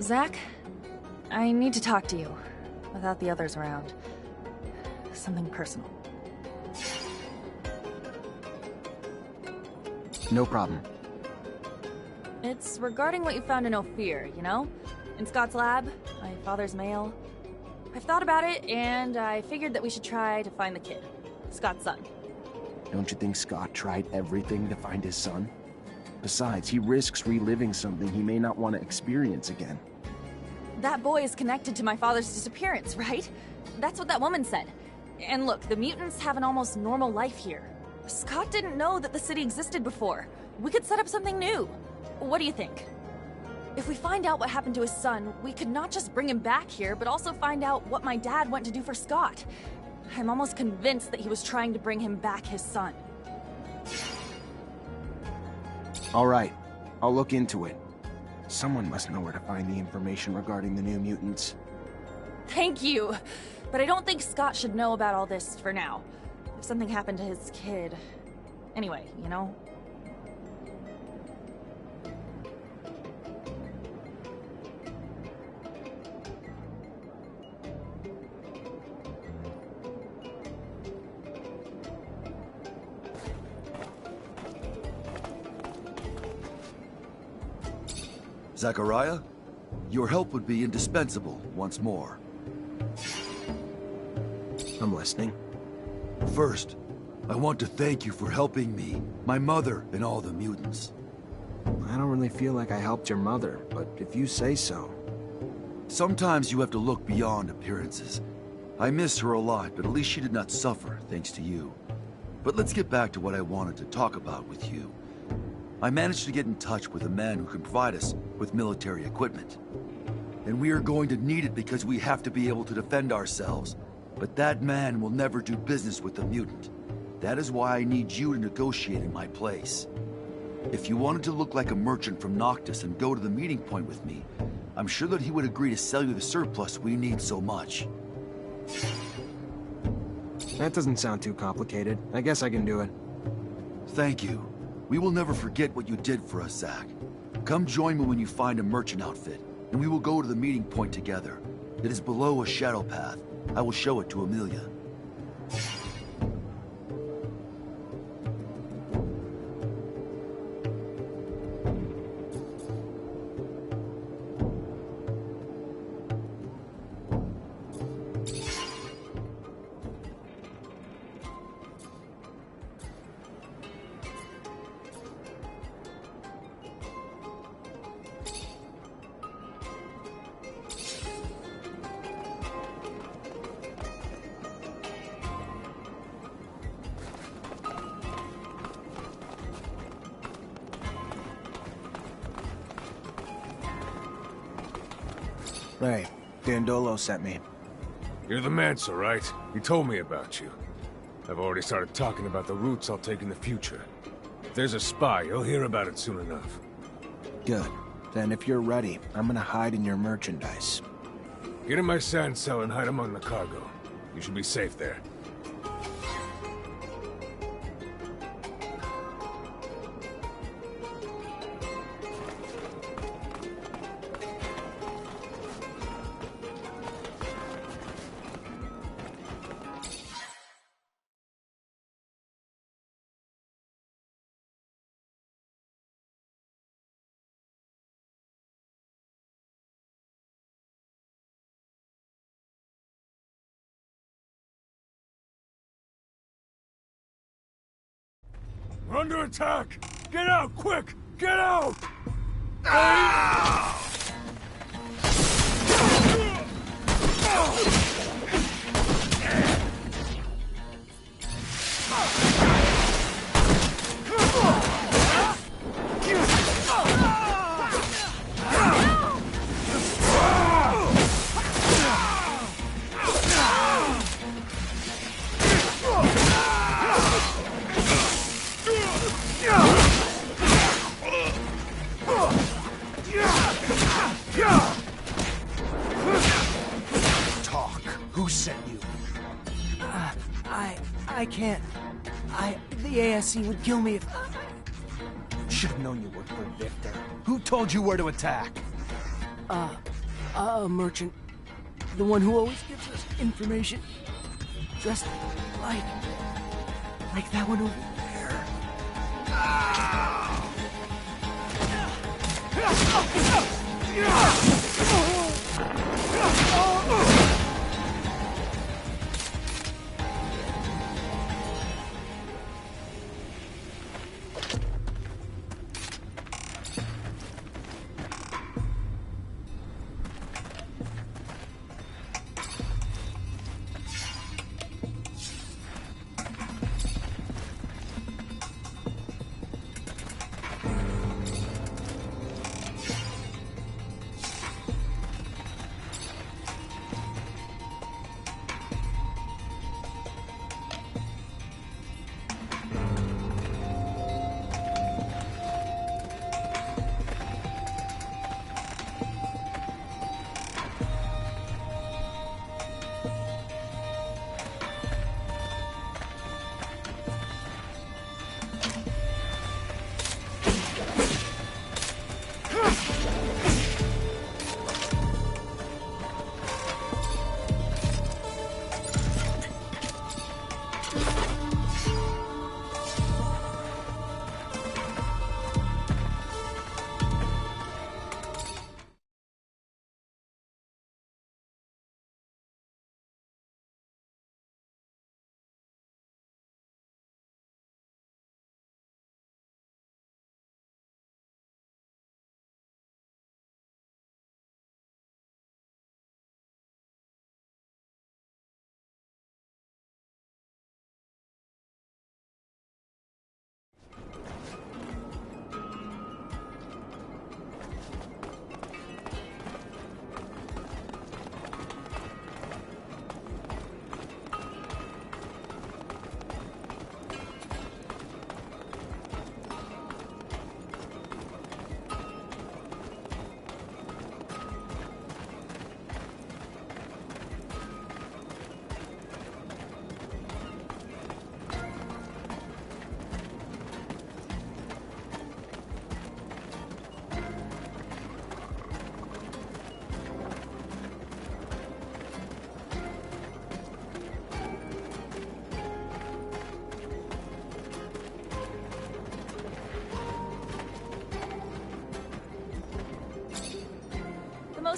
Zach, I need to talk to you, without the others around. Something personal. No problem. It's regarding what you found in Ophir, you know? In Scott's lab, my father's mail. I've thought about it, and I figured that we should try to find the kid. Scott's son. Don't you think Scott tried everything to find his son? Besides, he risks reliving something he may not want to experience again. That boy is connected to my father's disappearance, right? That's what that woman said. And look, the mutants have an almost normal life here. Scott didn't know that the city existed before. We could set up something new. What do you think? If we find out what happened to his son, we could not just bring him back here, but also find out what my dad went to do for Scott. I'm almost convinced that he was trying to bring him back his son. All right, I'll look into it. Someone must know where to find the information regarding the new mutants. Thank you. But I don't think Scott should know about all this for now. If something happened to his kid... Anyway, you know? Zachariah, your help would be indispensable once more. I'm listening. First, I want to thank you for helping me, my mother, and all the mutants. I don't really feel like I helped your mother, but if you say so. Sometimes you have to look beyond appearances. I miss her a lot, but at least she did not suffer thanks to you. But let's get back to what I wanted to talk about with you. I managed to get in touch with a man who can provide us with military equipment. And we are going to need it because we have to be able to defend ourselves. But that man will never do business with the mutant. That is why I need you to negotiate in my place. If you wanted to look like a merchant from Noctis and go to the meeting point with me, I'm sure that he would agree to sell you the surplus we need so much. That doesn't sound too complicated. I guess I can do it. Thank you. We will never forget what you did for us, Zach. Come join me when you find a merchant outfit, and we will go to the meeting point together. It is below a shadow path. I will show it to Amelia. Hey, Dandolo sent me. You're the Mancer, right? He told me about you. I've already started talking about the routes I'll take in the future. If there's a spy, you'll hear about it soon enough. Good. Then if you're ready, I'm gonna hide in your merchandise. Get in my sand cell and hide among the cargo. You should be safe there. We're under attack! Get out, quick! Get out! Talk. Who sent you? I can't. The ASC would kill me if... Should have known you worked for Victor. Who told you where to attack? A merchant. The one who always gives us information. Dressed like that one over there.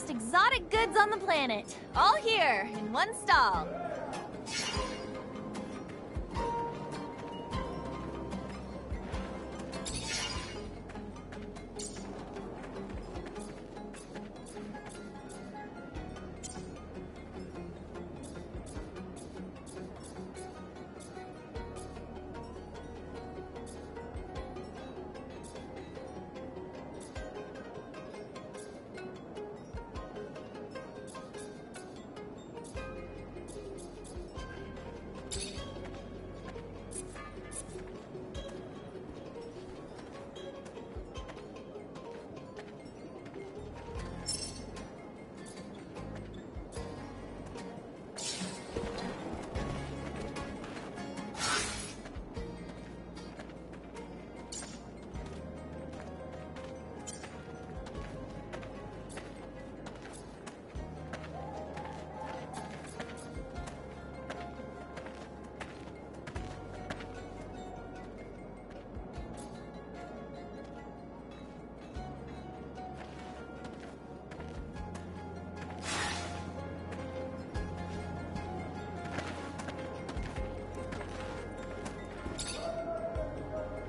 most exotic goods on the planet. All here, in one stall.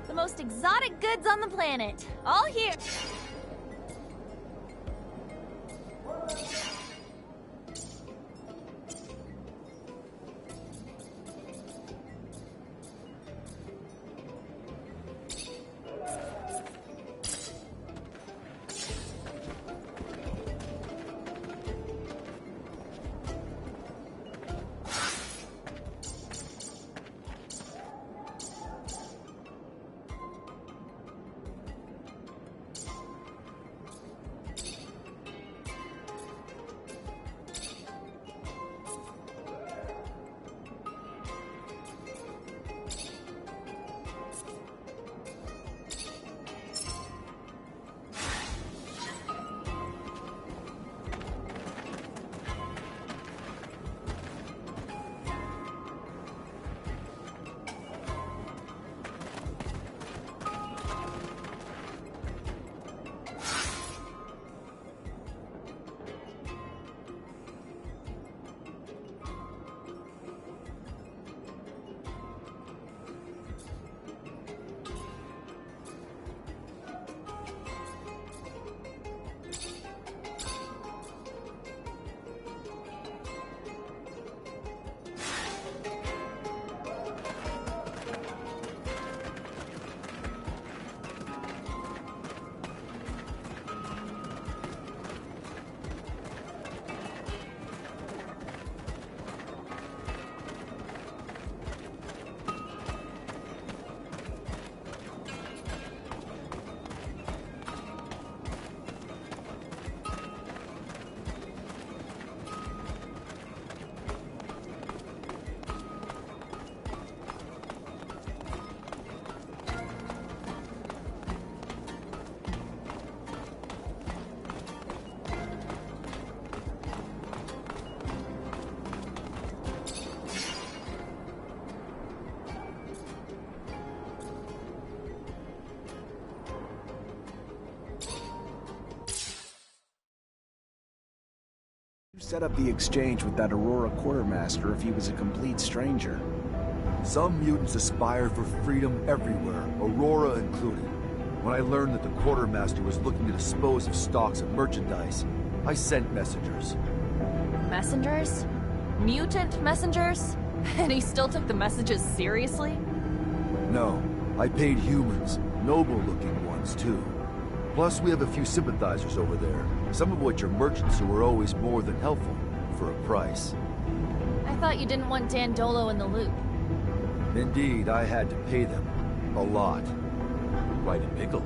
The most exotic goods on the planet. All here. Set up the exchange with that Aurora quartermaster if he was a complete stranger. Some mutants aspire for freedom everywhere, Aurora included. When I learned that the quartermaster was looking to dispose of stocks of merchandise, I sent messengers. Messengers? Mutant messengers? And he still took the messages seriously? No, I paid humans, noble-looking ones too. Plus, we have a few sympathizers over there, some of which are merchants who are always more than helpful, for a price. I thought you didn't want Dan Dolo in the loop. Indeed, I had to pay them. A lot. Quite a pickle.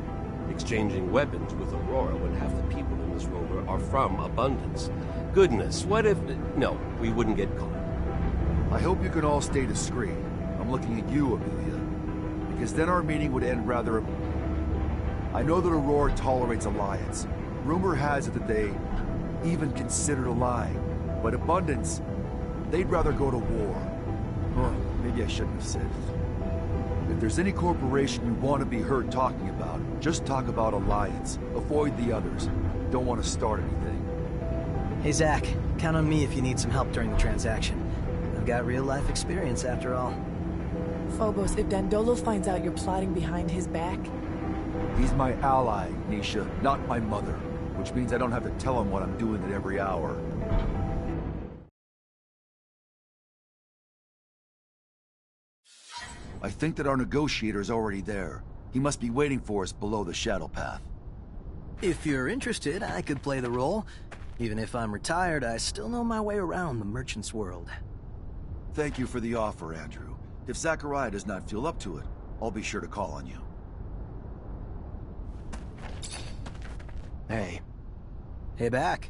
Exchanging weapons with Aurora when half the people in this rover are from Abundance. Goodness, what if... No, we wouldn't get caught. I hope you can all stay discreet. I'm looking at you, Amelia. Because then our meeting would end rather... I know that Aurora tolerates alliance. Rumor has it that they even considered allying. But Abundance, they'd rather go to war. Oh, maybe I shouldn't have said it. If there's any corporation you want to be heard talking about, just talk about alliance. Avoid the others. Don't want to start anything. Hey, Zach. Count on me if you need some help during the transaction. I've got real-life experience, after all. Phobos, if Dandolo finds out you're plotting behind his back... He's my ally, Nisha, not my mother. Which means I don't have to tell him what I'm doing at every hour. I think that our negotiator is already there. He must be waiting for us below the Shadow Path. If you're interested, I could play the role. Even if I'm retired, I still know my way around the merchant's world. Thank you for the offer, Andrew. If Zachariah does not feel up to it, I'll be sure to call on you. Hey. Hey, back.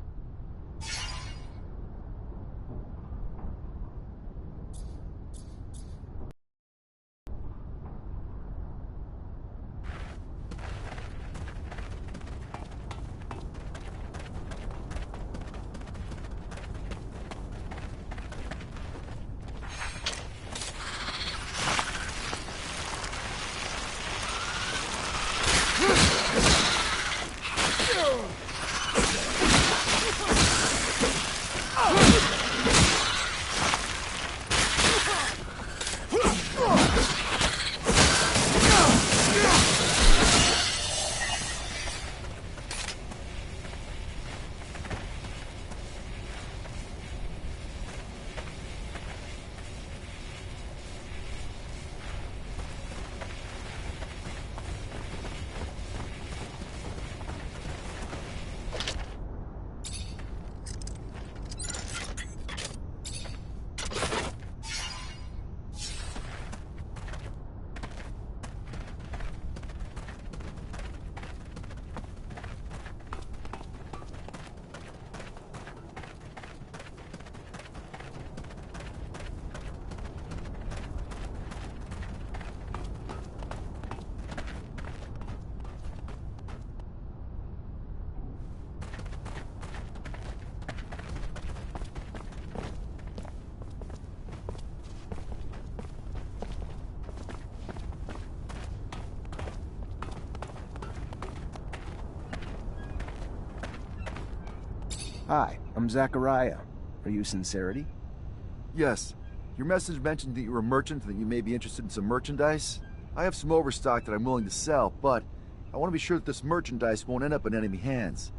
Hi, I'm Zachariah. Are you Sincerity? Yes. Your message mentioned that you're a merchant and that you may be interested in some merchandise. I have some overstock that I'm willing to sell, but I want to be sure that this merchandise won't end up in enemy hands.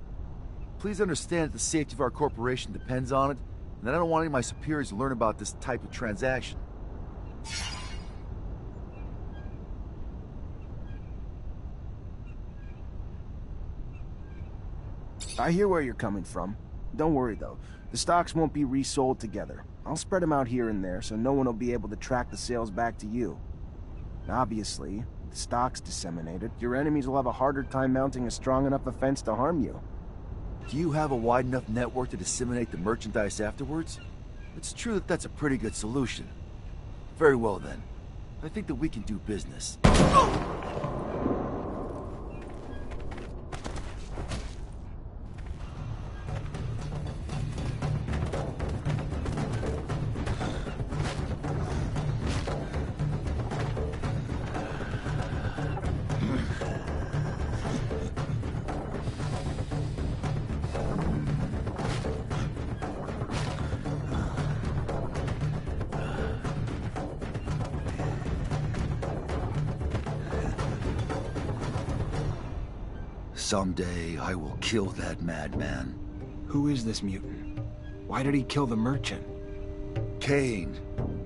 Please understand that the safety of our corporation depends on it, and that I don't want any of my superiors to learn about this type of transaction. I hear where you're coming from. Don't worry, though. The stocks won't be resold together. I'll spread them out here and there, so no one will be able to track the sales back to you. Obviously, if the stock's disseminated, your enemies will have a harder time mounting a strong enough offense to harm you. Do you have a wide enough network to disseminate the merchandise afterwards? It's true that that's a pretty good solution. Very well, then. I think that we can do business. Someday, I will kill that madman. Who is this mutant? Why did he kill the merchant? Cain.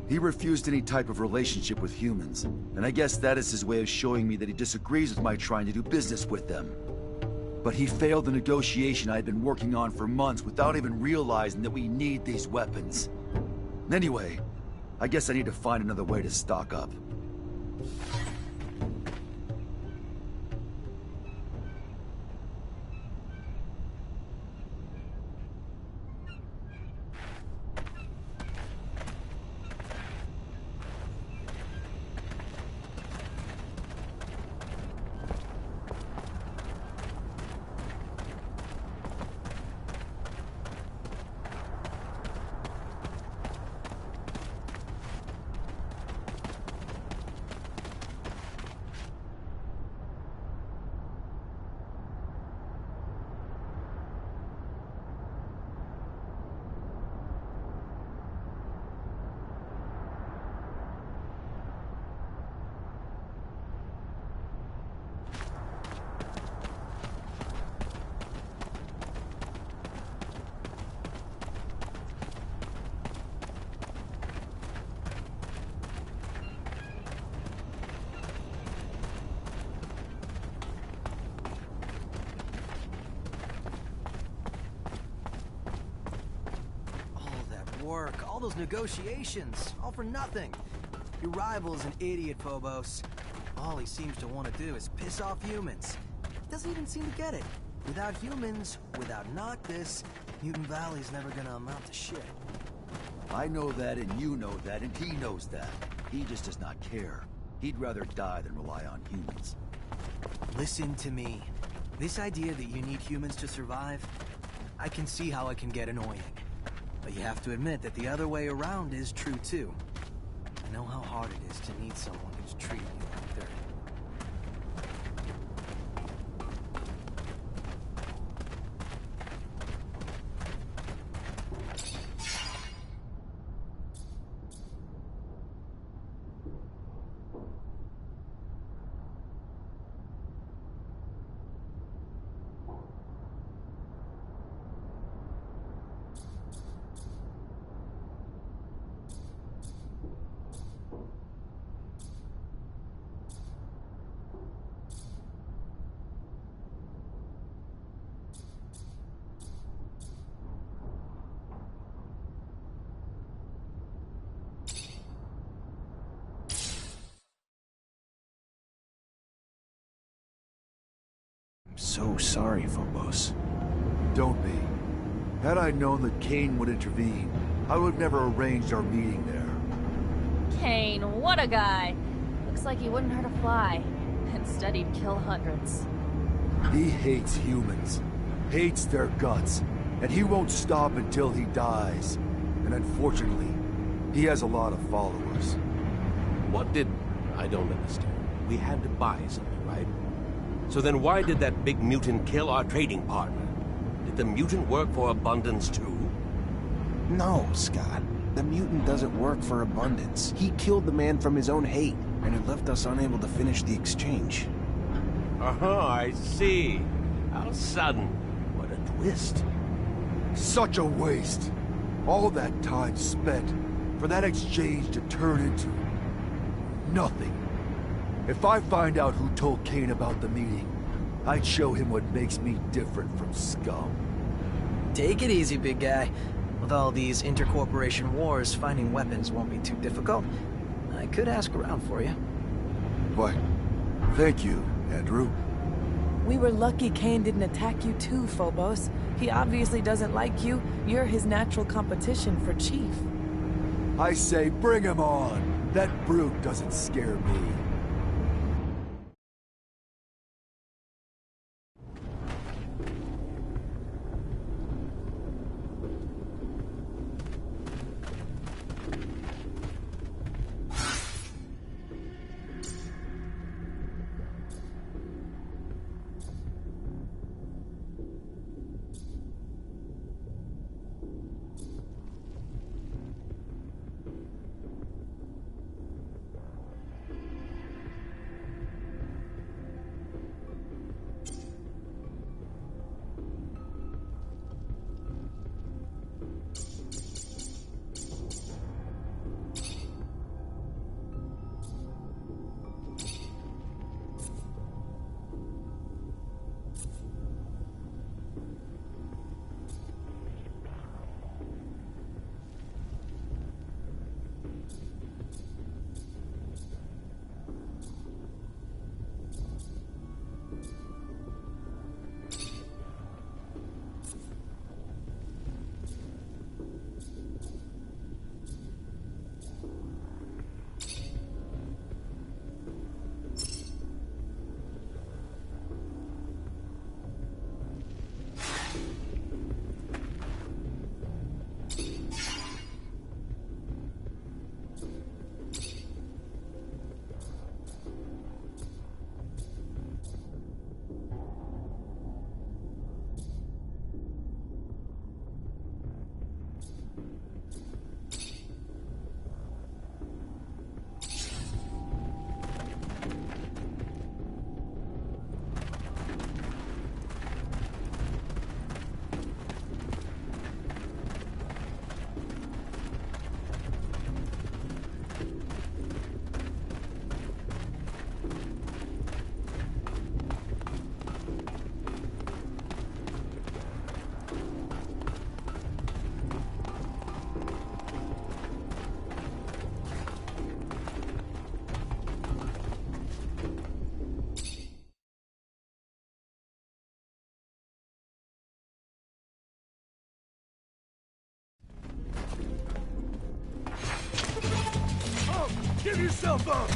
He refused any type of relationship with humans, and I guess that is his way of showing me that he disagrees with my trying to do business with them. But he failed the negotiation I had been working on for months without even realizing that we need these weapons. Anyway, I guess I need to find another way to stock up. work, all those negotiations, all for nothing. Your rival's an idiot, Phobos. All he seems to want to do is piss off humans. Doesn't even seem to get it. Without humans, without Noctis, Mutant Valley's never gonna amount to shit. I know that, and you know that, and he knows that. He just does not care. He'd rather die than rely on humans. Listen to me. This idea that you need humans to survive, I can see how it can get annoying. But you have to admit that the other way around is true too. I know how hard it is to need someone who's treating you like dirt. I'm so sorry, Phobos. Don't be. Had I known that Kane would intervene, I would have never arranged our meeting there. Kane, what a guy. Looks like he wouldn't hurt a fly. Instead, he'd kill hundreds. He hates humans, hates their guts, and he won't stop until he dies. And unfortunately, he has a lot of followers. What did... I don't understand. We had to buy something, right? So then why did that big mutant kill our trading partner? Did the mutant work for Abundance too? No, Scott. The mutant doesn't work for Abundance. He killed the man from his own hate, and it left us unable to finish the exchange. Uh-huh, I see. How sudden. What a twist. Such a waste. All that time spent for that exchange to turn into nothing. If I find out who told Kane about the meeting, I'd show him what makes me different from scum. Take it easy, big guy. With all these intercorporation wars, finding weapons won't be too difficult. I could ask around for you. Why, thank you, Andrew. We were lucky Kane didn't attack you too, Phobos. He obviously doesn't like you. You're his natural competition for Chief. I say bring him on. That brute doesn't scare me. Give yourself up!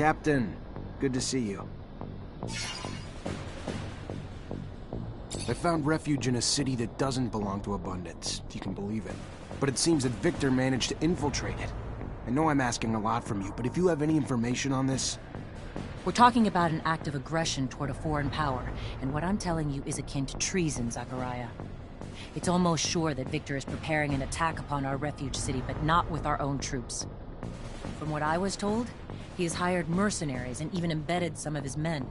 Captain, good to see you. I found refuge in a city that doesn't belong to Abundance, if you can believe it. But it seems that Victor managed to infiltrate it. I know I'm asking a lot from you, but if you have any information on this... We're talking about an act of aggression toward a foreign power, and what I'm telling you is akin to treason, Zachariah. It's almost sure that Victor is preparing an attack upon our refuge city, but not with our own troops. From what I was told, he has hired mercenaries and even embedded some of his men.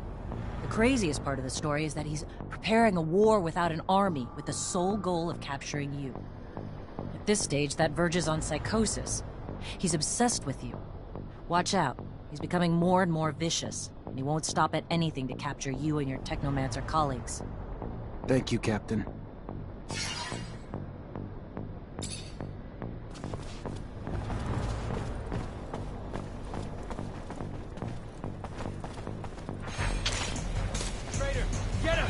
The craziest part of the story is that he's preparing a war without an army, with the sole goal of capturing you. At this stage, that verges on psychosis. He's obsessed with you. Watch out. He's becoming more and more vicious, and he won't stop at anything to capture you and your Technomancer colleagues. Thank you, Captain. Traitor, get him!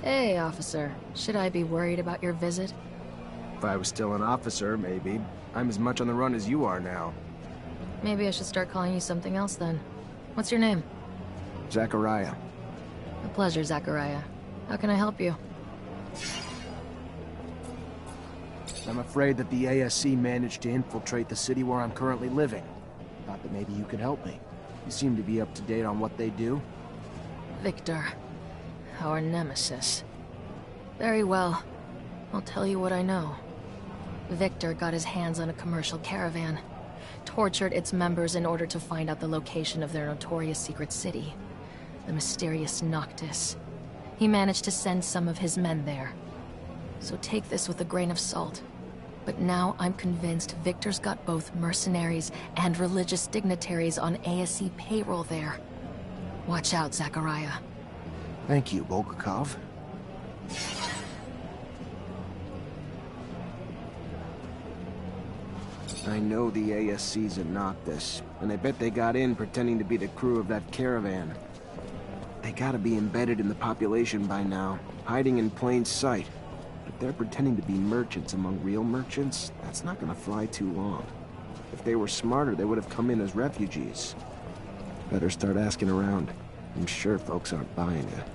Hey, officer. Should I be worried about your visit? If I was still an officer, maybe. I'm as much on the run as you are now. Maybe I should start calling you something else then. What's your name? Zachariah. A pleasure, Zachariah. How can I help you? I'm afraid that the ASC managed to infiltrate the city where I'm currently living. Thought that maybe you could help me. You seem to be up to date on what they do. Victor. Our nemesis. Very well. I'll tell you what I know. Victor got his hands on a commercial caravan, tortured its members in order to find out the location of their notorious secret city, the mysterious Noctis. He managed to send some of his men there. So take this with a grain of salt. But now I'm convinced Victor's got both mercenaries and religious dignitaries on ASC payroll there. Watch out, Zachariah. Thank you, Bulgakov. I know the ASC's in Noctis, and I bet they got in pretending to be the crew of that caravan. They gotta be embedded in the population by now, hiding in plain sight. If they're pretending to be merchants among real merchants, that's not gonna fly too long. If they were smarter, they would have come in as refugees. Better start asking around. I'm sure folks aren't buying it.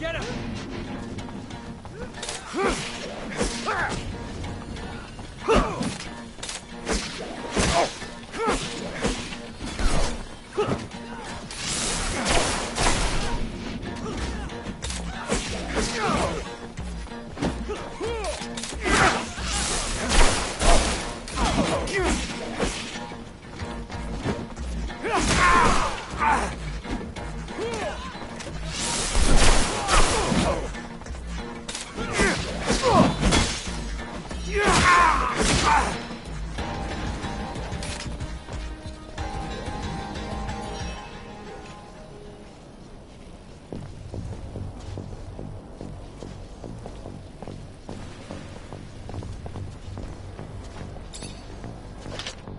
Get him!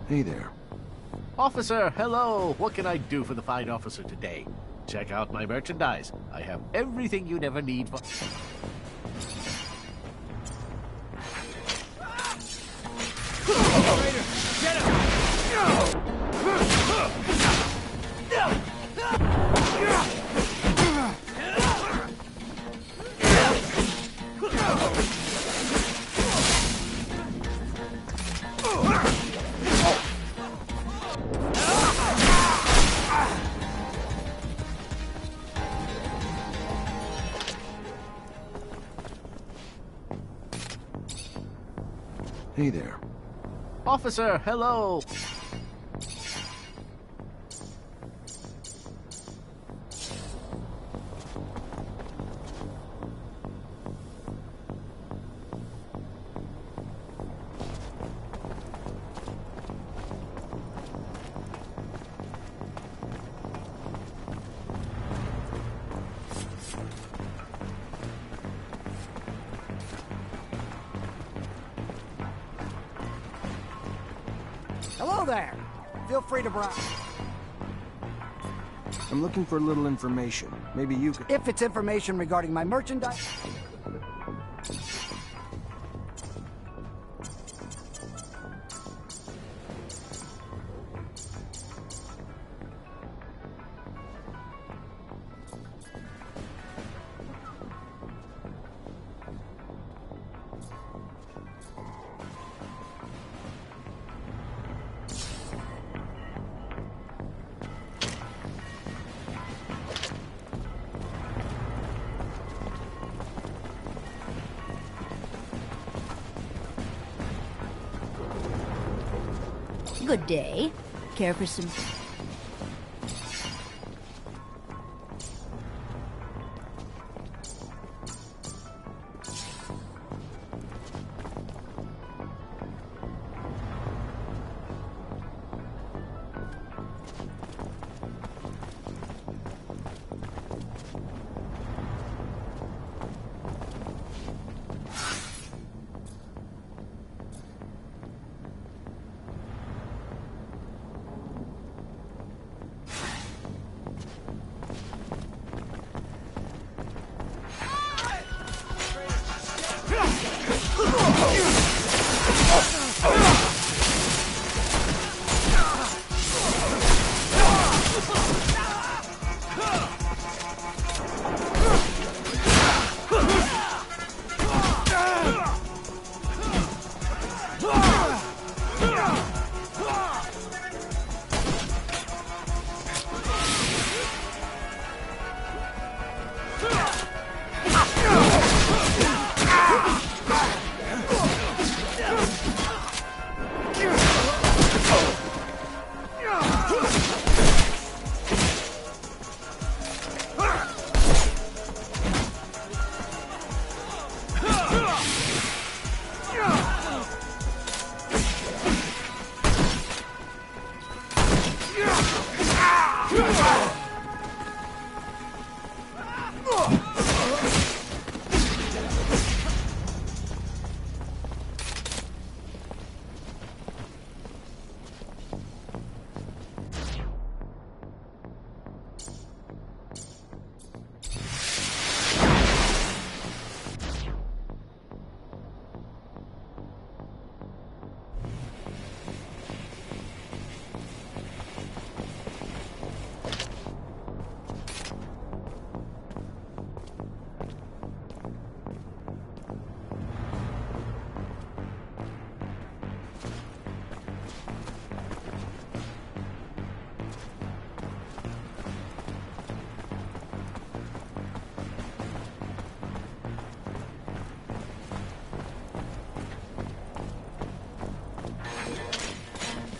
Hey there. Officer, hello! What can I do for the fine officer today? Check out my merchandise. I have everything you'd ever need for... Get him! Hey there. Officer, hello! Hello there. Feel free to browse. I'm looking for a little information. Maybe you could... If it's information regarding my merchandise... Good day. Care for some...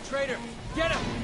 Traitor, get him!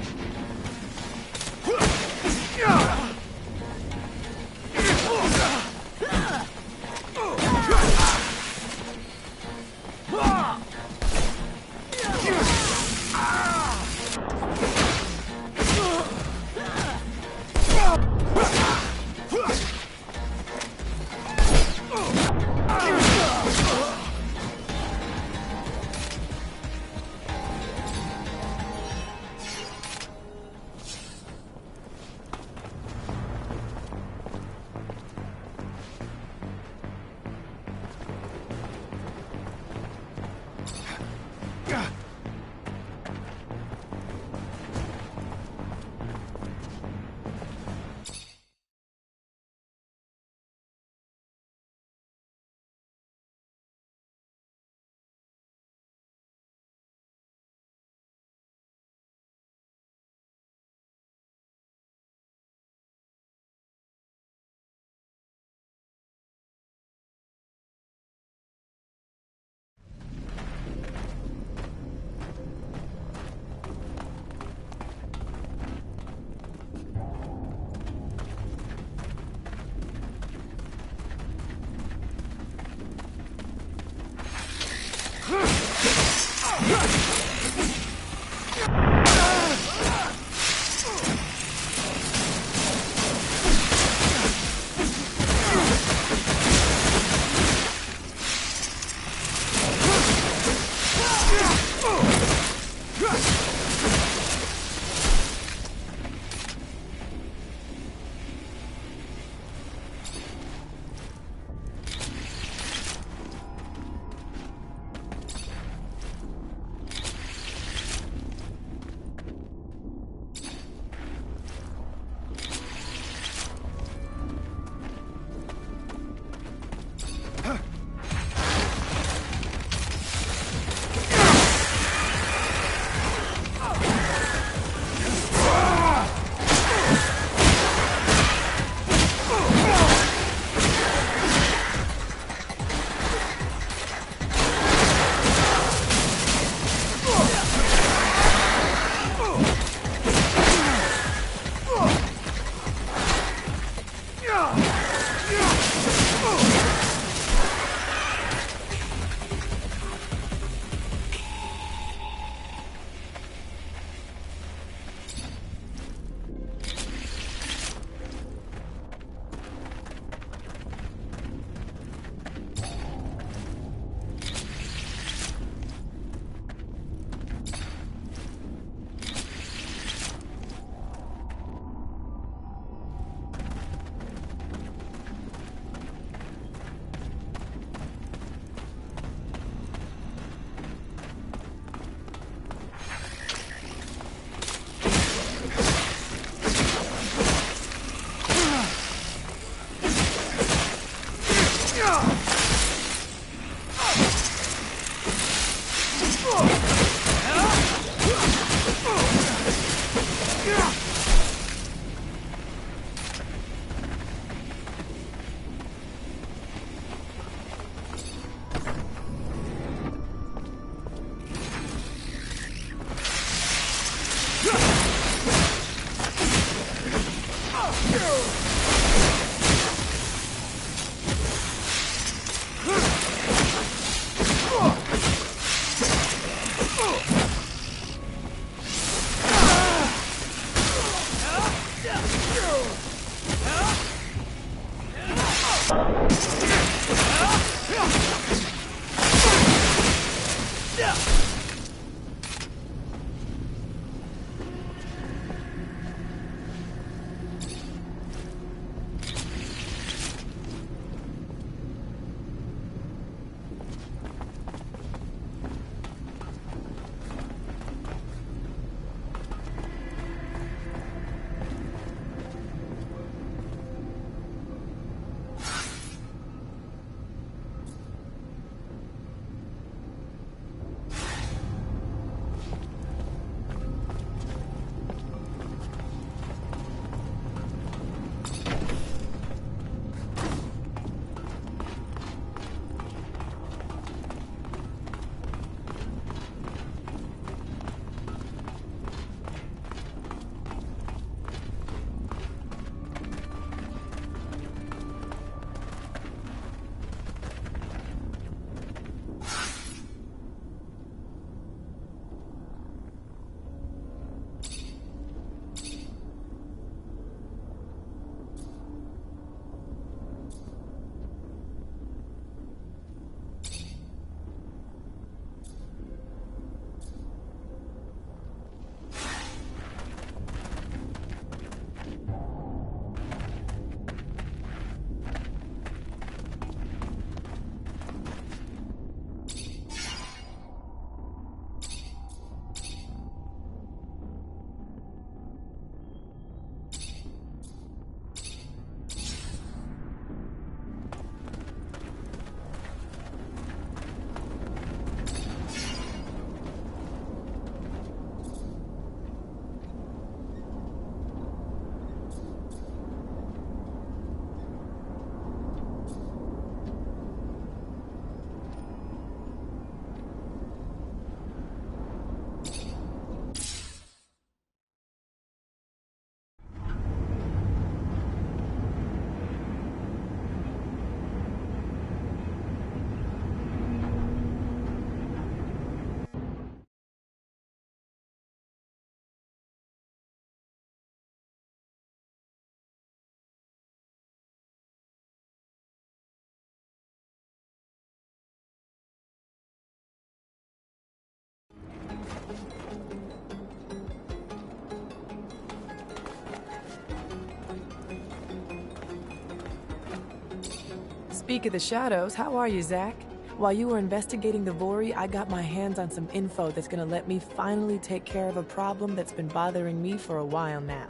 Speak of the shadows, how are you, Zach? While you were investigating the Vori, I got my hands on some info that's gonna let me finally take care of a problem that's been bothering me for a while now.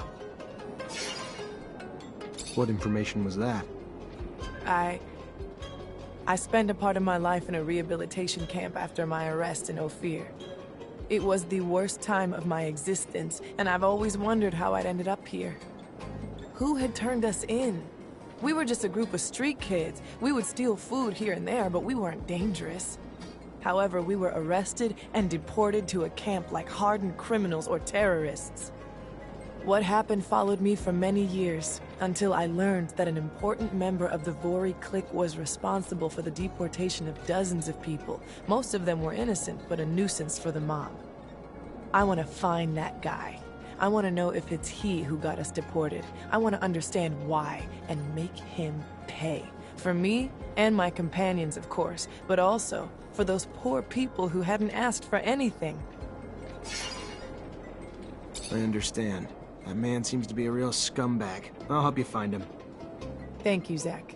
What information was that? I spent a part of my life in a rehabilitation camp after my arrest in Ophir. It was the worst time of my existence, and I've always wondered how I'd ended up here. Who had turned us in? We were just a group of street kids. We would steal food here and there, but we weren't dangerous. However, we were arrested and deported to a camp like hardened criminals or terrorists. What happened followed me for many years, until I learned that an important member of the Vori clique was responsible for the deportation of dozens of people. Most of them were innocent, but a nuisance for the mob. I want to find that guy. I want to know if it's he who got us deported. I want to understand why, and make him pay. For me, and my companions, of course, but also for those poor people who hadn't asked for anything. I understand. That man seems to be a real scumbag. I'll help you find him. Thank you, Zach.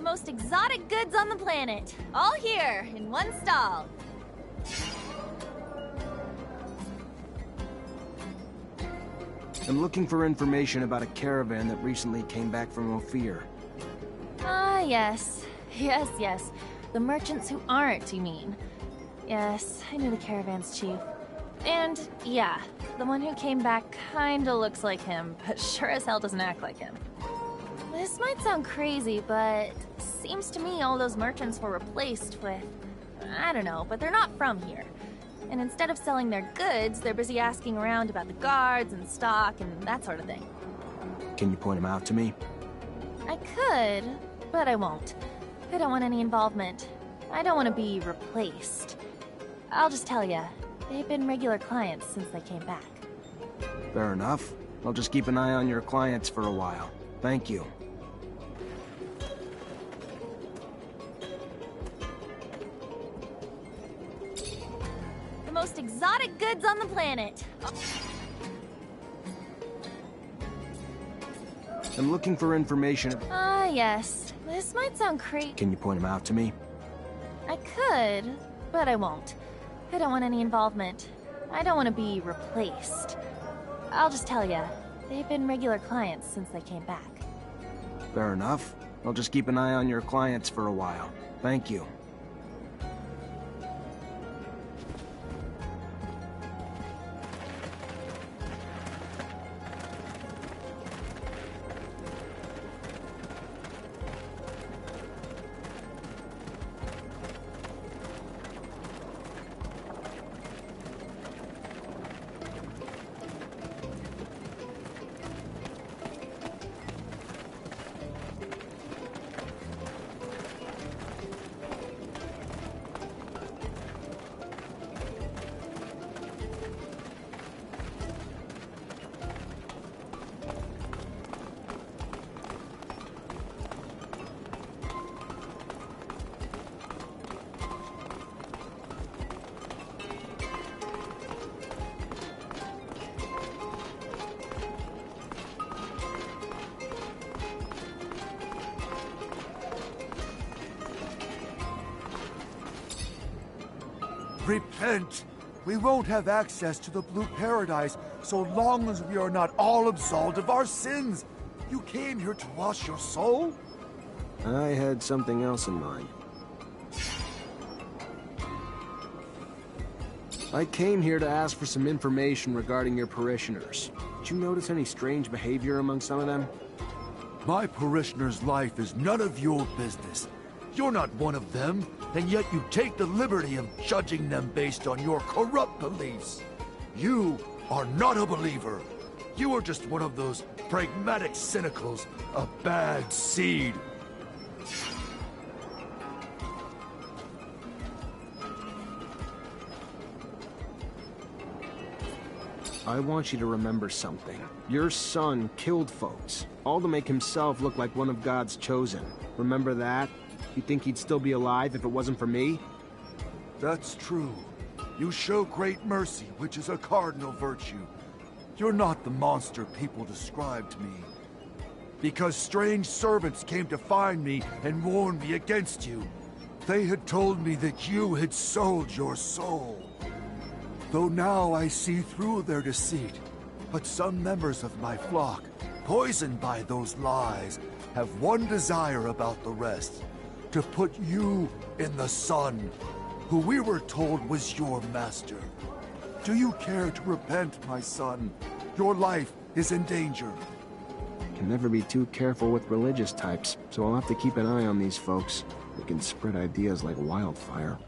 Most exotic goods on the planet. All here, in one stall. I'm looking for information about a caravan that recently came back from Ophir. Ah, yes. Yes. The merchants who aren't, you mean? Yes, I knew the caravan's chief. And, yeah, the one who came back kinda looks like him, but sure as hell doesn't act like him. This might sound crazy, but seems to me all those merchants were replaced with... I don't know, but they're not from here. And instead of selling their goods, they're busy asking around about the guards and stock and that sort of thing. Can you point him out to me? I could, but I won't. I don't want any involvement. I don't want to be replaced. I'll just tell ya, they've been regular clients since they came back. Fair enough. I'll just keep an eye on your clients for a while. Thank you. The most exotic goods on the planet. I'm looking for information. Ah, yes. This might sound crazy. Can you point him out to me? I could, but I won't. I don't want any involvement. I don't want to be replaced. I'll just tell ya, they've been regular clients since they came back. Fair enough. I'll just keep an eye on your clients for a while. Thank you. Repent! We won't have access to the Blue Paradise so long as we are not all absolved of our sins. You came here to wash your soul? I had something else in mind. I came here to ask for some information regarding your parishioners. Did you notice any strange behavior among some of them? My parishioner's life is none of your business. You're not one of them, and yet you take the liberty of judging them based on your corrupt beliefs. You are not a believer. You are just one of those pragmatic cynicals, a bad seed. I want you to remember something. Your son killed folks, all to make himself look like one of God's chosen. Remember that? You think he'd still be alive if it wasn't for me? That's true. You show great mercy, which is a cardinal virtue. You're not the monster people describe to me. Because strange servants came to find me and warned me against you. They had told me that you had sold your soul. Though now I see through their deceit. But some members of my flock, poisoned by those lies, have one desire about the rest. To put you in the sun, who we were told was your master. Do you care to repent, my son? Your life is in danger. Can never be too careful with religious types, so I'll have to keep an eye on these folks. They can spread ideas like wildfire.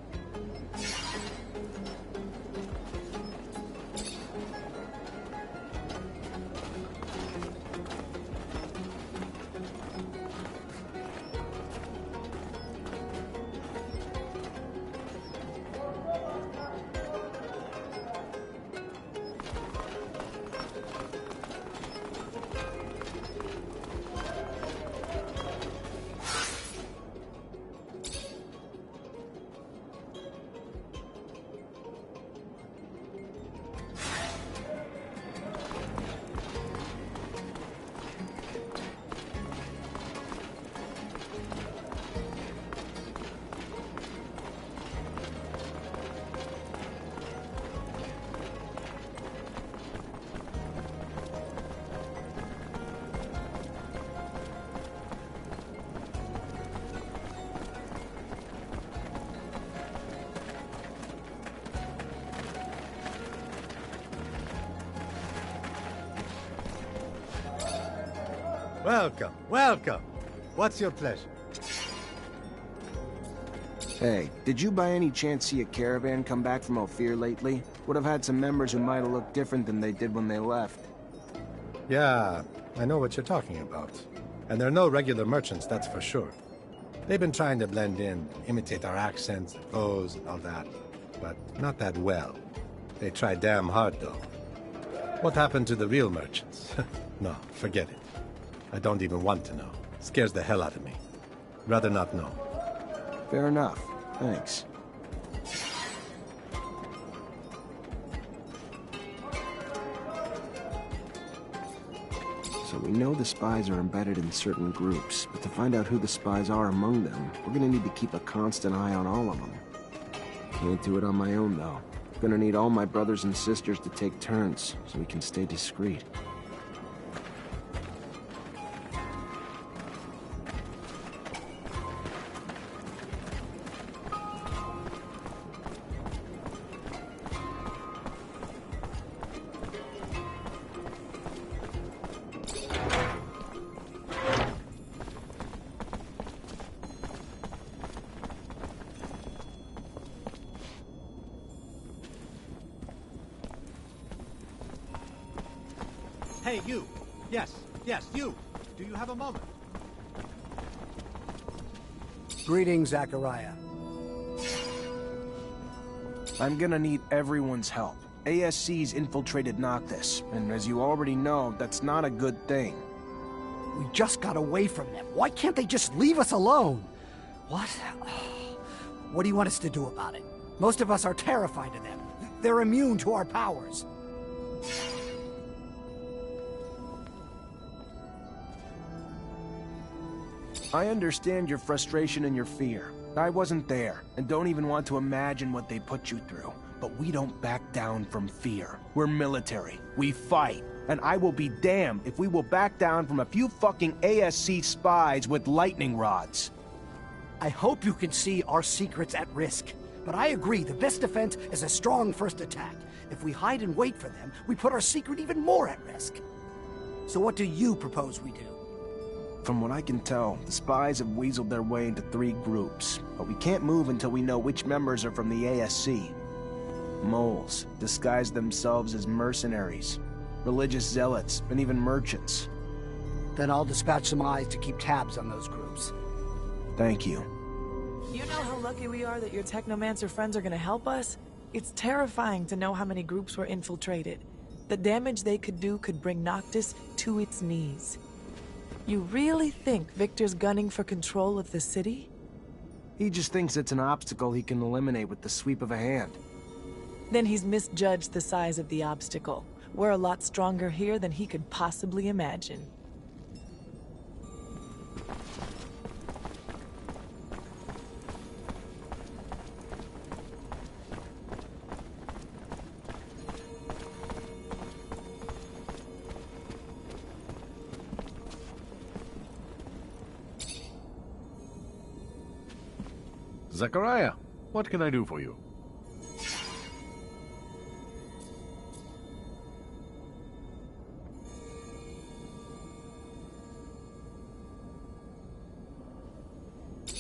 Welcome, welcome. What's your pleasure? Hey, did you by any chance see a caravan come back from Ophir lately? Would have had some members who might have looked different than they did when they left. Yeah, I know what you're talking about. And they're no regular merchants, that's for sure. They've been trying to blend in, imitate our accents, clothes, and all that. But not that well. They try damn hard, though. What happened to the real merchants? No, forget it. I don't even want to know. Scares the hell out of me. Rather not know. Fair enough. Thanks. So we know the spies are embedded in certain groups, but to find out who the spies are among them, we're gonna need to keep a constant eye on all of them. Can't do it on my own, though. Gonna need all my brothers and sisters to take turns, so we can stay discreet. Hey, you! Yes, you! Do you have a moment? Greetings, Zachariah. I'm gonna need everyone's help. ASC's infiltrated Noctis, and as you already know, that's not a good thing. We just got away from them. Why can't they just leave us alone? What? What do you want us to do about it? Most of us are terrified of them. They're immune to our powers. I understand your frustration and your fear. I wasn't there, and don't even want to imagine what they put you through. But we don't back down from fear. We're military. We fight. And I will be damned if we will back down from a few fucking ASC spies with lightning rods. I hope you can see our secrets at risk. But I agree, the best defense is a strong first attack. If we hide and wait for them, we put our secret even more at risk. So what do you propose we do? From what I can tell, the spies have weaseled their way into 3 groups, but we can't move until we know which members are from the ASC. Moles disguise themselves as mercenaries, religious zealots, and even merchants. Then I'll dispatch some eyes to keep tabs on those groups. Thank you. You know how lucky we are that your Technomancer friends are gonna help us? It's terrifying to know how many groups were infiltrated. The damage they could do could bring Noctis to its knees. You really think Victor's gunning for control of the city? He just thinks it's an obstacle he can eliminate with the sweep of a hand. Then he's misjudged the size of the obstacle. We're a lot stronger here than he could possibly imagine. Zachariah, what can I do for you?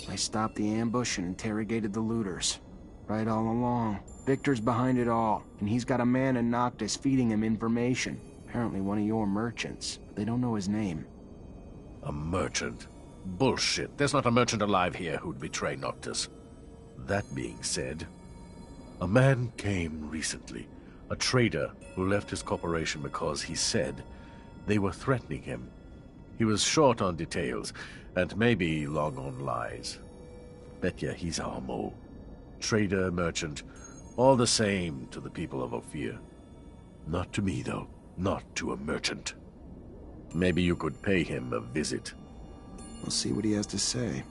I stopped the ambush and interrogated the looters. Right all along. Victor's behind it all, and he's got a man in Noctis feeding him information. Apparently one of your merchants, but they don't know his name. A merchant? Bullshit. There's not a merchant alive here who'd betray Noctis. That being said, a man came recently. A trader who left his corporation because he said they were threatening him. He was short on details, and maybe long on lies. Bet ya he's our mole. Trader, merchant, all the same to the people of Ophir. Not to me, though. Not to a merchant. Maybe you could pay him a visit. We'll see what he has to say.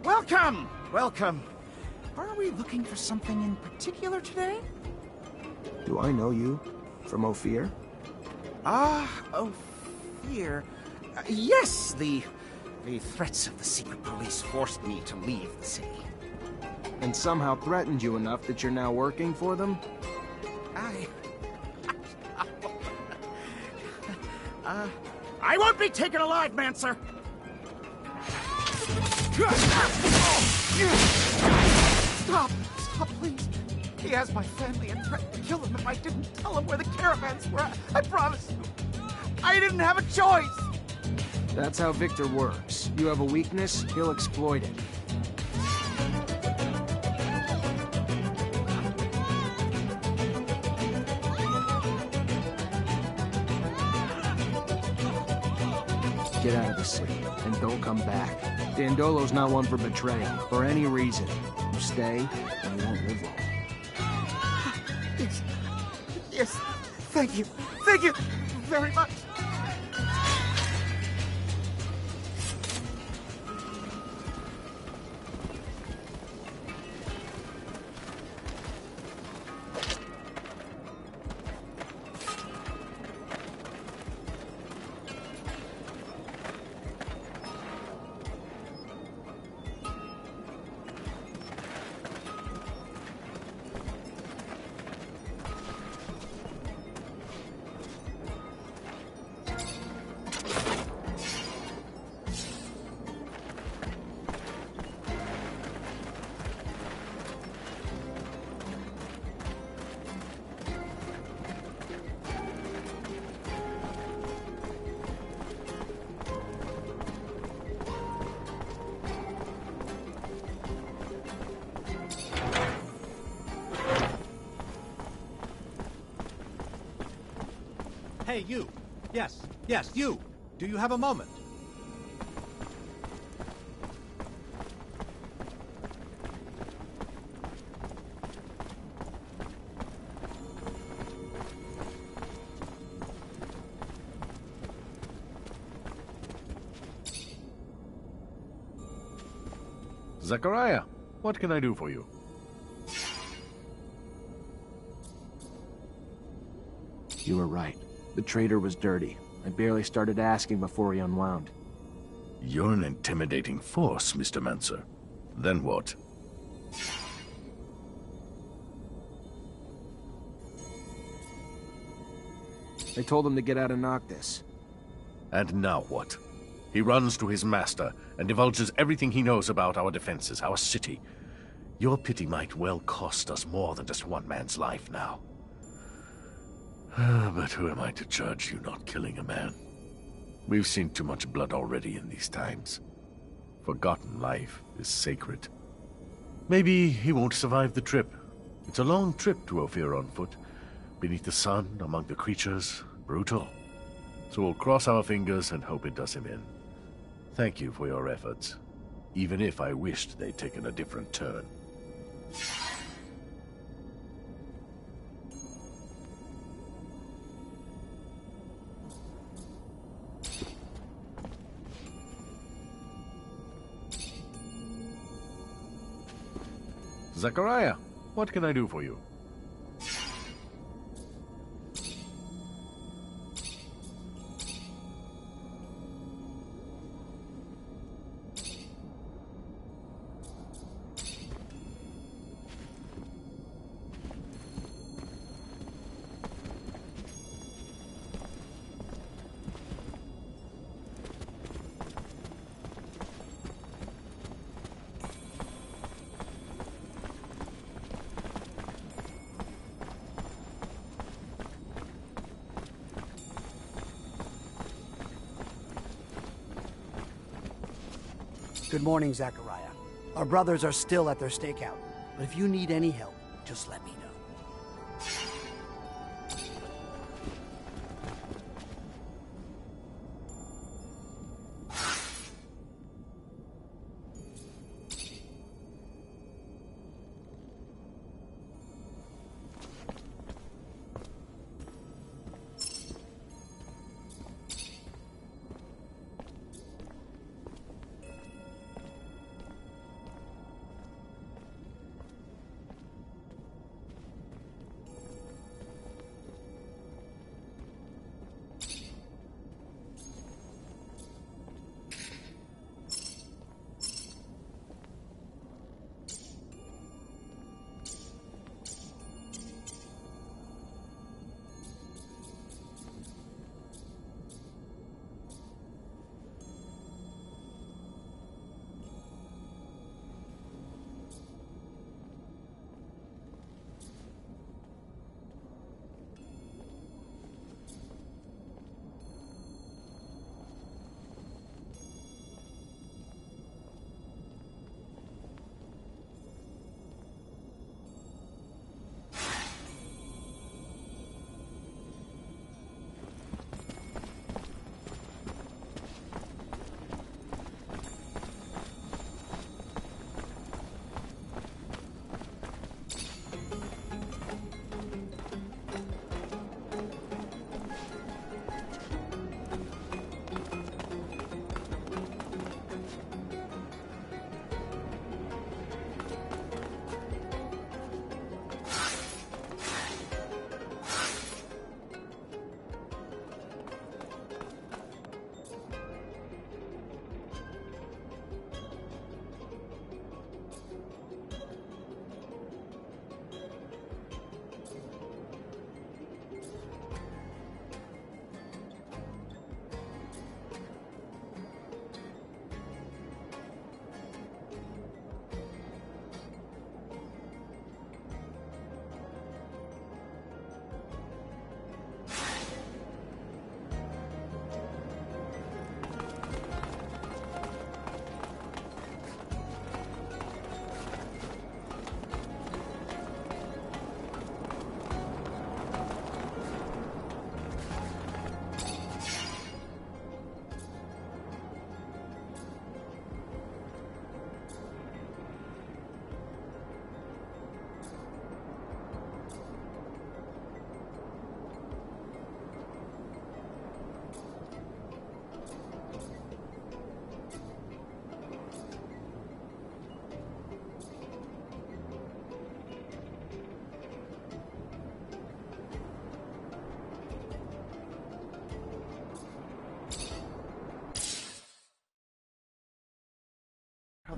Welcome! Welcome. Are we looking for something in particular today? Do I know you? From Ophir? Ophir. Yes, the threats of the secret police forced me to leave the city. And somehow threatened you enough that you're now working for them? I won't be taken alive, Mancer! Stop! Stop, please! He has my family and threatened to kill them if I didn't tell him where the caravans were. I promise you. I didn't have a choice! That's how Victor works. You have a weakness, he'll exploit it. Get out of the city, and don't come back. Dandolo's not one for betrayal, for any reason. You stay, and he won't live long. Yes. Yes. Thank you. Thank you very much. Hey, you! Yes, yes, you! Do you have a moment? Zachariah, what can I do for you? You were right. The traitor was dirty. I barely started asking before he unwound. You're an intimidating force, Mr. Mancer. Then what? I told him to get out of Noctis. And now what? He runs to his master and divulges everything he knows about our defenses, our city. Your pity might well cost us more than just one man's life now. But who am I to judge you not killing a man? We've seen too much blood already in these times. Forgotten life is sacred. Maybe he won't survive the trip. It's a long trip to Ophir on foot. Beneath the sun, among the creatures, brutal. So we'll cross our fingers and hope it does him in. Thank you for your efforts, even if I wished they'd taken a different turn. Zachariah, what can I do for you? Good morning, Zachariah. Our brothers are still at their stakeout, but if you need any help, just let me know.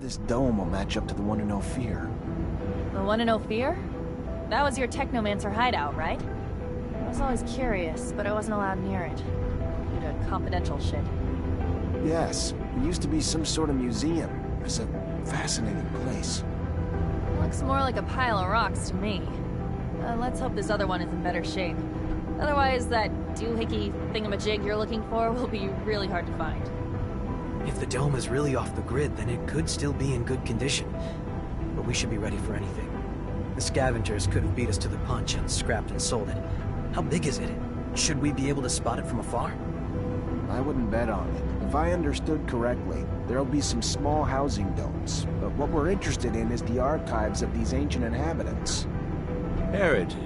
this dome will match up to the one in Ophir. The one in Ophir? That was your Technomancer hideout, right? I was always curious, but I wasn't allowed near it. Due to confidential shit. Yes, it used to be some sort of museum. It's a fascinating place. Looks more like a pile of rocks to me. Let's hope this other one is in better shape. Otherwise, that doohickey thingamajig you're looking for will be really hard to find. If the dome is really off the grid, then it could still be in good condition. But we should be ready for anything. The scavengers could have beat us to the punch and scrapped and sold it. How big is it? Should we be able to spot it from afar? I wouldn't bet on it. If I understood correctly, there'll be some small housing domes. But what we're interested in is the archives of these ancient inhabitants. Heritage.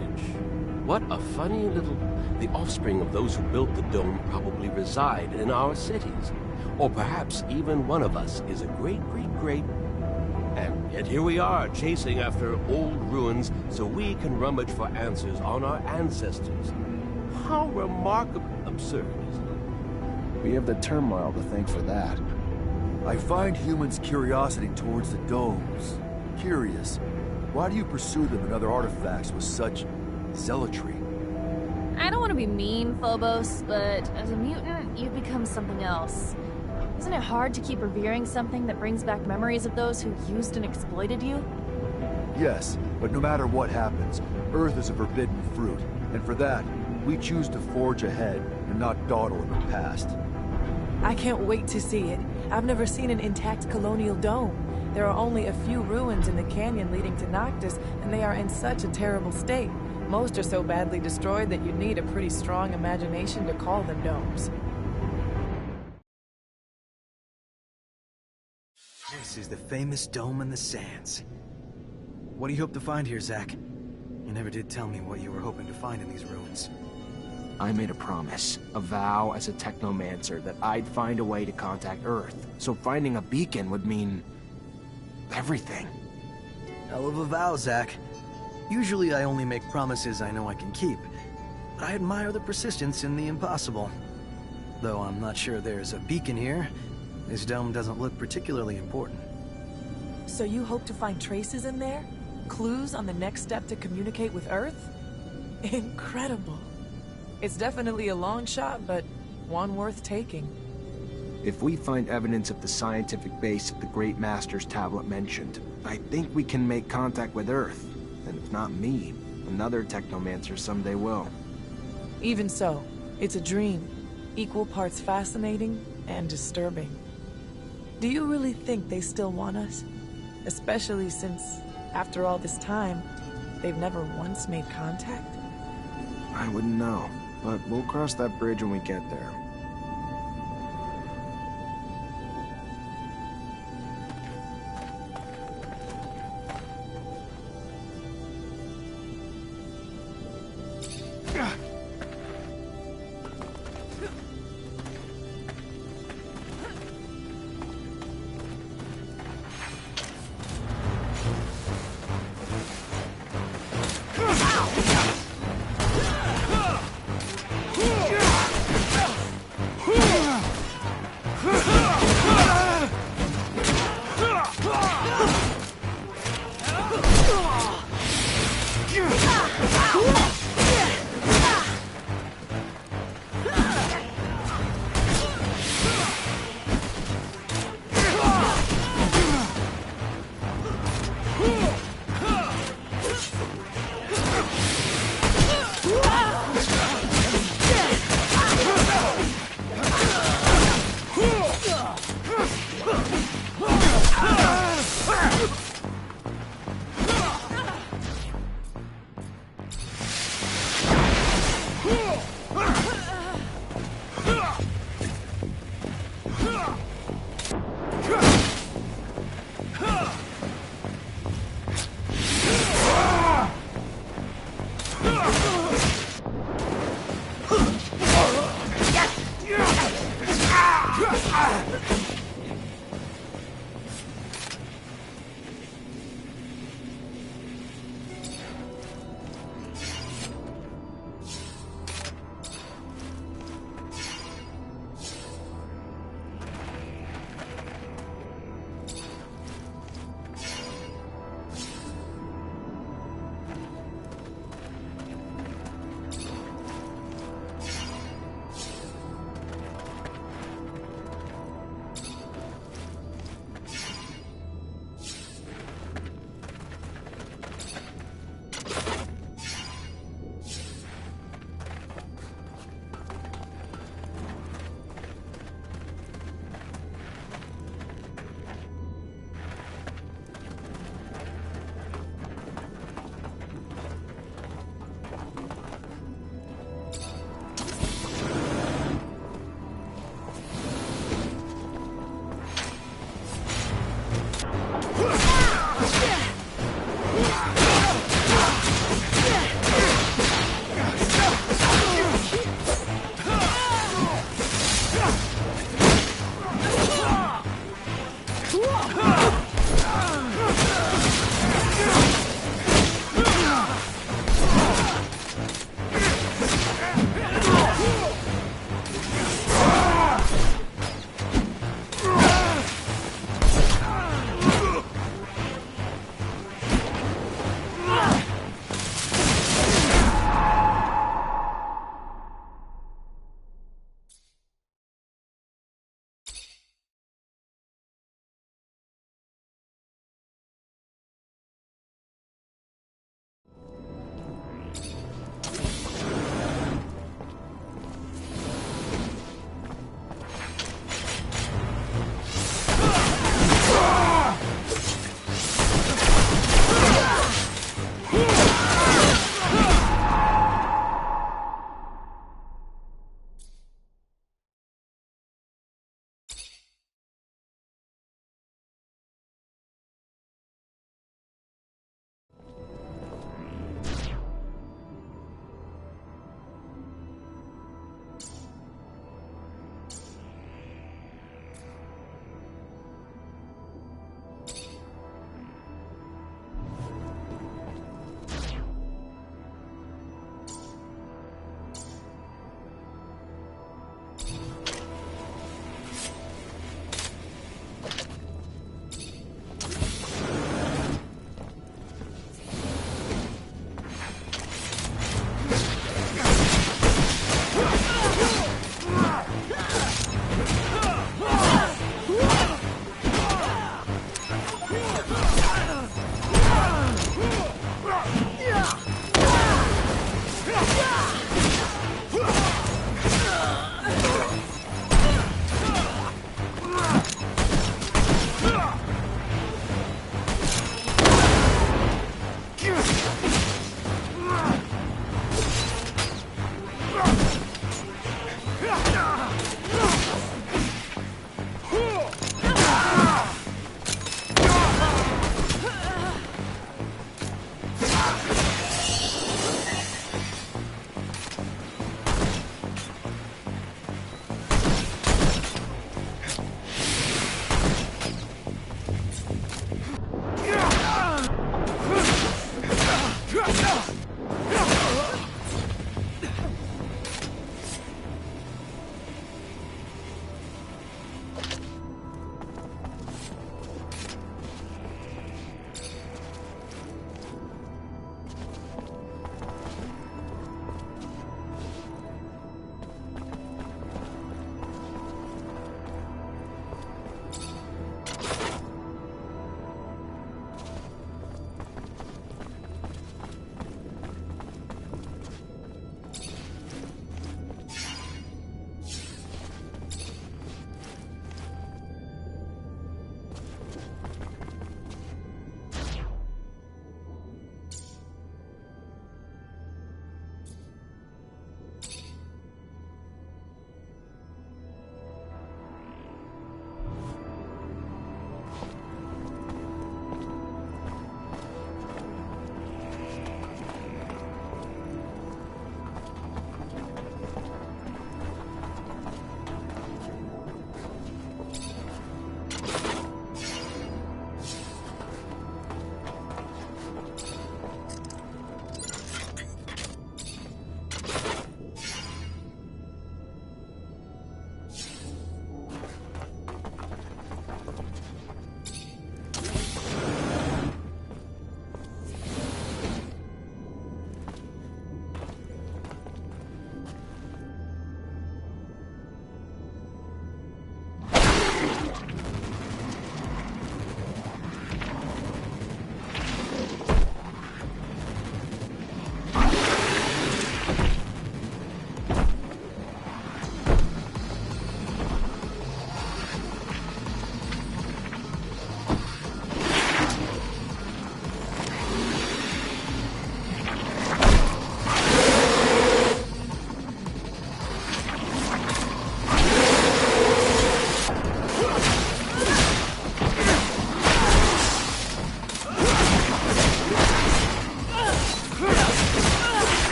What a funny little... The offspring of those who built the dome probably reside in our cities. Or perhaps even one of us is a great-great-great... And yet here we are, chasing after old ruins so we can rummage for answers on our ancestors. How remarkably absurd, isn't it? We have the turmoil to thank for that. I find humans' curiosity towards the domes curious. Why do you pursue them and other artifacts with such zealotry? I don't want to be mean, Phobos, but as a mutant, you've become something else. Isn't it hard to keep revering something that brings back memories of those who used and exploited you? Yes, but no matter what happens, Earth is a forbidden fruit, and for that, we choose to forge ahead and not dawdle in the past. I can't wait to see it. I've never seen an intact colonial dome. There are only a few ruins in the canyon leading to Noctis, and they are in such a terrible state. Most are so badly destroyed that you'd need a pretty strong imagination to call them domes. This is the famous dome in the sands. What do you hope to find here, Zack? You never did tell me what you were hoping to find in these ruins. I made a promise, a vow as a Technomancer, that I'd find a way to contact Earth. So finding a beacon would mean... everything. Hell of a vow, Zack. Usually I only make promises I know I can keep, but I admire the persistence in the impossible. Though I'm not sure there's a beacon here, this dome doesn't look particularly important. So you hope to find traces in there? Clues on the next step to communicate with Earth? Incredible. It's definitely a long shot, but one worth taking. If we find evidence of the scientific base of the Great Master's tablet mentioned, I think we can make contact with Earth. And if not me, another Technomancer someday will. Even so, it's a dream. Equal parts fascinating and disturbing. Do you really think they still want us? Especially since, after all this time, they've never once made contact? I wouldn't know, but we'll cross that bridge when we get there. Whoa!